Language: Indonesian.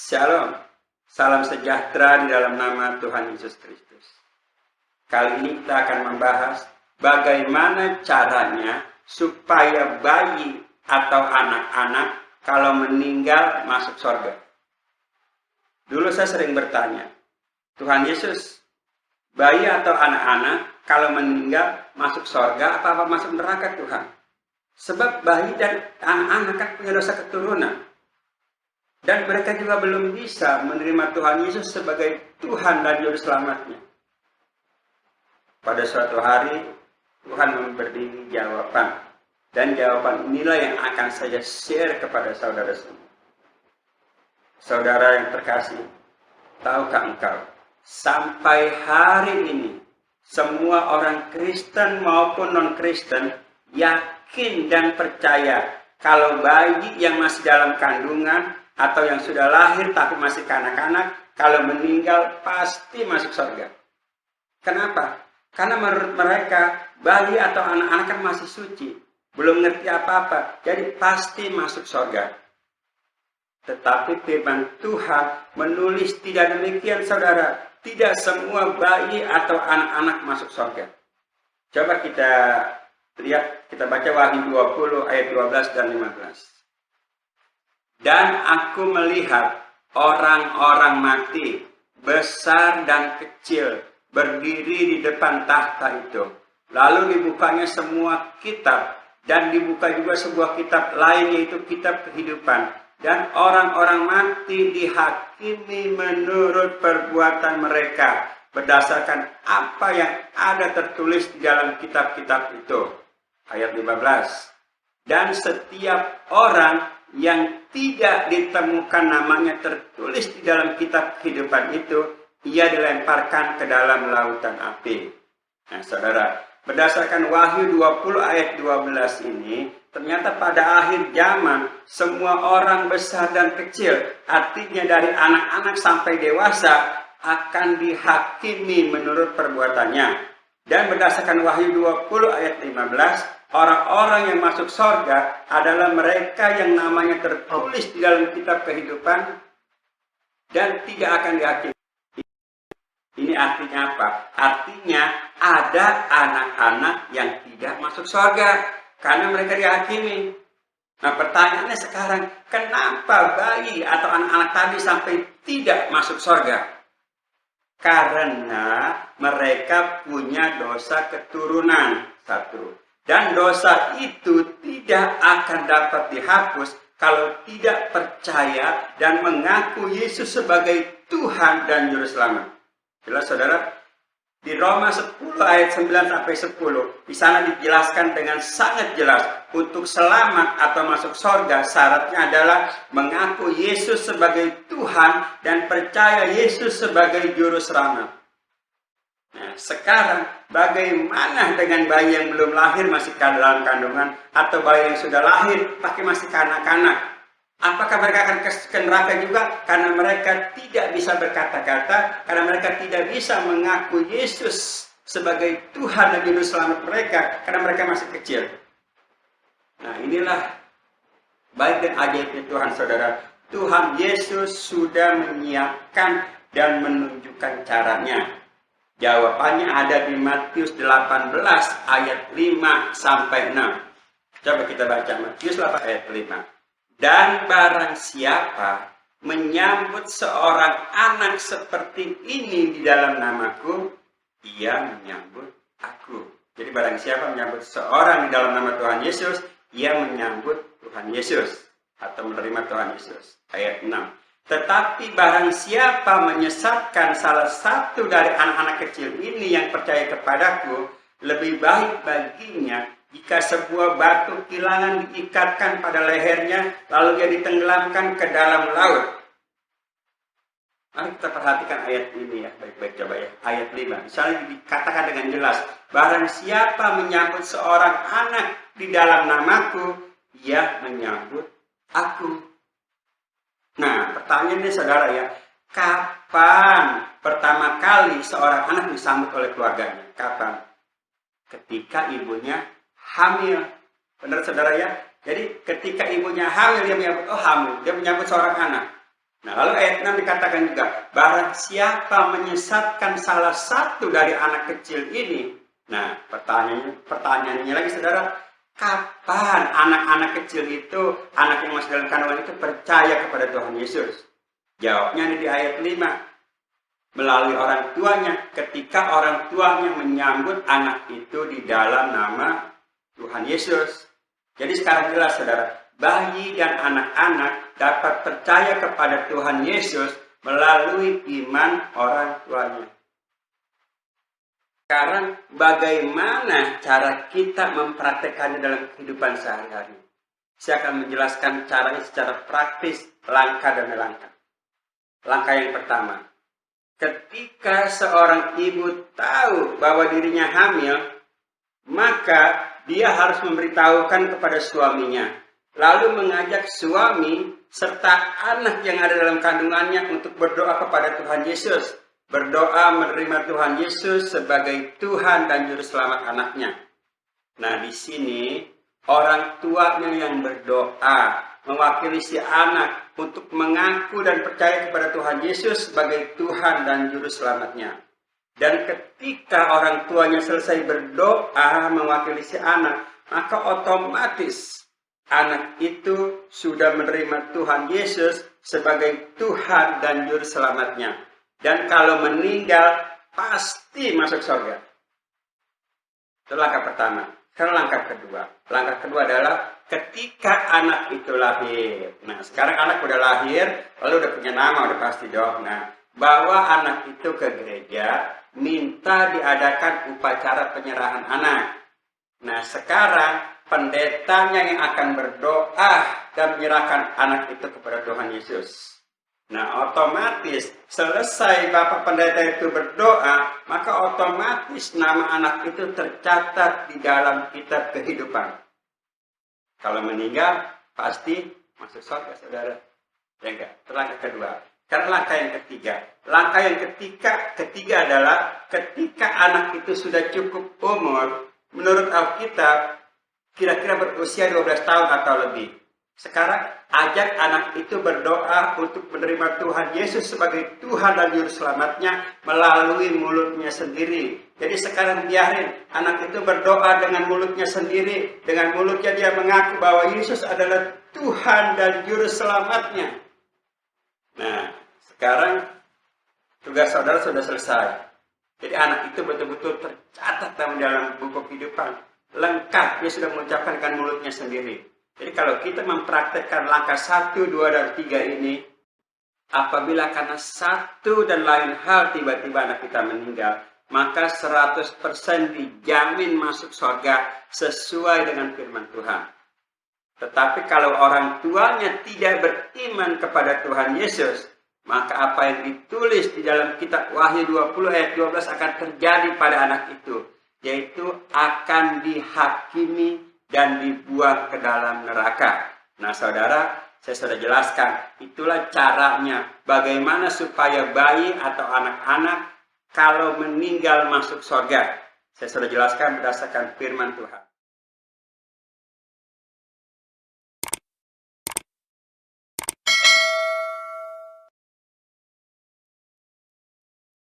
Shalom, salam sejahtera di dalam nama Tuhan Yesus Kristus. Kali ini kita akan membahas bagaimana caranya supaya bayi atau anak-anak kalau meninggal masuk surga. Dulu saya sering bertanya, Tuhan Yesus, bayi atau anak-anak kalau meninggal masuk surga apa masuk neraka Tuhan? Sebab bayi dan anak-anak kan punya dosa keturunan. Dan mereka juga belum bisa menerima Tuhan Yesus sebagai Tuhan dan Juru Selamatnya. Pada suatu hari, Tuhan memberi jawaban. Dan jawaban inilah yang akan saya share kepada saudara semua. Saudara yang terkasih, tahukah engkau, sampai hari ini, semua orang Kristen maupun non-Kristen yakin dan percaya kalau bayi yang masih dalam kandungan atau yang sudah lahir tapi masih kanak-kanak, kalau meninggal pasti masuk surga. Kenapa? Karena menurut mereka, bayi atau anak-anak kan masih suci, belum ngerti apa-apa, jadi pasti masuk surga. Tetapi firman Tuhan menulis tidak demikian, saudara. Tidak semua bayi atau anak-anak masuk surga. Coba kita lihat, kita baca Wahyu 20 ayat 12 dan 15. Dan aku melihat orang-orang mati, besar dan kecil, berdiri di depan tahta itu. Lalu dibukanya semua kitab, dan dibuka juga sebuah kitab lain, yaitu kitab kehidupan. Dan orang-orang mati dihakimi menurut perbuatan mereka, berdasarkan apa yang ada tertulis di dalam kitab-kitab itu. Ayat 15. Dan setiap orang yang tidak ditemukan namanya tertulis di dalam kitab kehidupan itu, ia dilemparkan ke dalam lautan api. Nah, saudara, berdasarkan Wahyu 20 ayat 12 ini, ternyata pada akhir zaman, semua orang besar dan kecil, artinya dari anak-anak sampai dewasa, akan dihakimi menurut perbuatannya. Dan berdasarkan Wahyu 20 ayat 15, orang-orang yang masuk surga adalah mereka yang namanya tertulis di dalam kitab kehidupan dan tidak akan dihakimi. Ini artinya apa? Artinya ada anak-anak yang tidak masuk surga karena mereka dihakimi. Nah, pertanyaannya sekarang, kenapa bayi atau anak-anak tadi sampai tidak masuk surga? Karena mereka punya dosa keturunan, satu. Dan dosa itu tidak akan dapat dihapus kalau tidak percaya dan mengaku Yesus sebagai Tuhan dan Juru Selamat. Jelas, saudara? Di Roma 10 ayat 9-10, di sana dijelaskan dengan sangat jelas, untuk selamat atau masuk surga syaratnya adalah mengaku Yesus sebagai Tuhan dan percaya Yesus sebagai Juru Selamat. Nah, sekarang bagaimana dengan bayi yang belum lahir masih dalam kandungan, atau bayi yang sudah lahir tapi masih kanak-kanak? Apakah mereka akan ke neraka juga? Karena mereka tidak bisa berkata-kata, karena mereka tidak bisa mengaku Yesus sebagai Tuhan dan Juru Selamat mereka, karena mereka masih kecil. Nah, inilah baik dan ajaibnya Tuhan, saudara. Tuhan Yesus sudah menyiapkan dan menunjukkan caranya. Jawabannya ada di Matius 18 ayat 5-6. Coba kita baca Matius 8 ayat 5. Dan barang siapa menyambut seorang anak seperti ini di dalam namaku, ia menyambut aku. Jadi barang siapa menyambut seorang di dalam nama Tuhan Yesus, ia menyambut Tuhan Yesus atau menerima Tuhan Yesus. Ayat 6. Tetapi barang siapa menyesatkan salah satu dari anak-anak kecil ini yang percaya kepadaku, lebih baik baginya jika sebuah batu kilangan diikatkan pada lehernya, lalu dia ditenggelamkan ke dalam laut. Mari kita perhatikan ayat ini ya, baik-baik, coba ya. Ayat 5, misalnya dikatakan dengan jelas, barang siapa menyambut seorang anak di dalam namaku, ia menyambut aku. Nah, pertanyaannya, saudara ya, kapan pertama kali seorang anak disambut oleh keluarganya? Kapan? Ketika ibunya hamil. Benar, saudara ya? Jadi ketika ibunya hamil, dia menyambut, oh hamil, dia menyambut seorang anak. Nah, lalu ayat 6 dikatakan juga, barang siapa menyesatkan salah satu dari anak kecil ini. Nah, pertanyaannya lagi saudara, kapan anak-anak kecil itu, anak yang masih dalam kandungan itu percaya kepada Tuhan Yesus? Jawabnya ada di ayat 5. Melalui orang tuanya, ketika orang tuanya menyambut anak itu di dalam nama Tuhan Yesus. Jadi sekarang jelas saudara, bayi dan anak-anak dapat percaya kepada Tuhan Yesus melalui iman orang tuanya. Sekarang bagaimana cara kita mempraktekannya dalam kehidupan sehari-hari? Saya akan menjelaskan caranya secara praktis, langkah demi langkah. Langkah yang pertama, ketika seorang ibu tahu bahwa dirinya hamil, maka dia harus memberitahukan kepada suaminya, lalu mengajak suami serta anak yang ada dalam kandungannya untuk berdoa kepada Tuhan Yesus. Berdoa menerima Tuhan Yesus sebagai Tuhan dan Juru Selamat anaknya. Nah, di sini orang tuanya yang berdoa mewakili si anak untuk mengaku dan percaya kepada Tuhan Yesus sebagai Tuhan dan Juru Selamatnya. Dan ketika orang tuanya selesai berdoa mewakili si anak, maka otomatis anak itu sudah menerima Tuhan Yesus sebagai Tuhan dan Juru Selamatnya. Dan kalau meninggal, pasti masuk surga. Itu langkah pertama. Sekarang langkah kedua. Langkah kedua adalah ketika anak itu lahir. Nah, sekarang anak udah lahir, lalu udah punya nama, udah pasti dong. Nah, bawa anak itu ke gereja, minta diadakan upacara penyerahan anak. Nah, sekarang pendetanya yang akan berdoa dan menyerahkan anak itu kepada Tuhan Yesus. Nah, otomatis selesai Bapak Pendeta itu berdoa, maka otomatis nama anak itu tercatat di dalam kitab kehidupan. Kalau meninggal, pasti masuk surga, saudara. Ya enggak? Itu langkah kedua. Karena langkah yang ketiga. Langkah yang ketiga adalah ketika anak itu sudah cukup umur, menurut Alkitab, kira-kira berusia 12 tahun atau lebih. Sekarang ajak anak itu berdoa untuk menerima Tuhan Yesus sebagai Tuhan dan Juru Selamatnya melalui mulutnya sendiri. Jadi sekarang biarin anak itu berdoa dengan mulutnya sendiri. Dengan mulutnya dia mengaku bahwa Yesus adalah Tuhan dan Juru Selamatnya. Nah, sekarang tugas saudara sudah selesai. Jadi anak itu betul-betul tercatat dalam buku kehidupan. Lengkap, dia sudah mengucapkan dengan mulutnya sendiri. Jadi kalau kita mempraktekkan langkah 1, 2, dan 3 ini, apabila karena satu dan lain hal tiba-tiba anak kita meninggal, maka 100% dijamin masuk surga sesuai dengan firman Tuhan. Tetapi kalau orang tuanya tidak beriman kepada Tuhan Yesus, maka apa yang ditulis di dalam kitab Wahyu 20 ayat 12 akan terjadi pada anak itu, yaitu akan dihakimi dan dibuang ke dalam neraka. Nah, saudara, saya sudah jelaskan, itulah caranya bagaimana supaya bayi atau anak-anak kalau meninggal masuk surga. Saya sudah jelaskan berdasarkan firman Tuhan.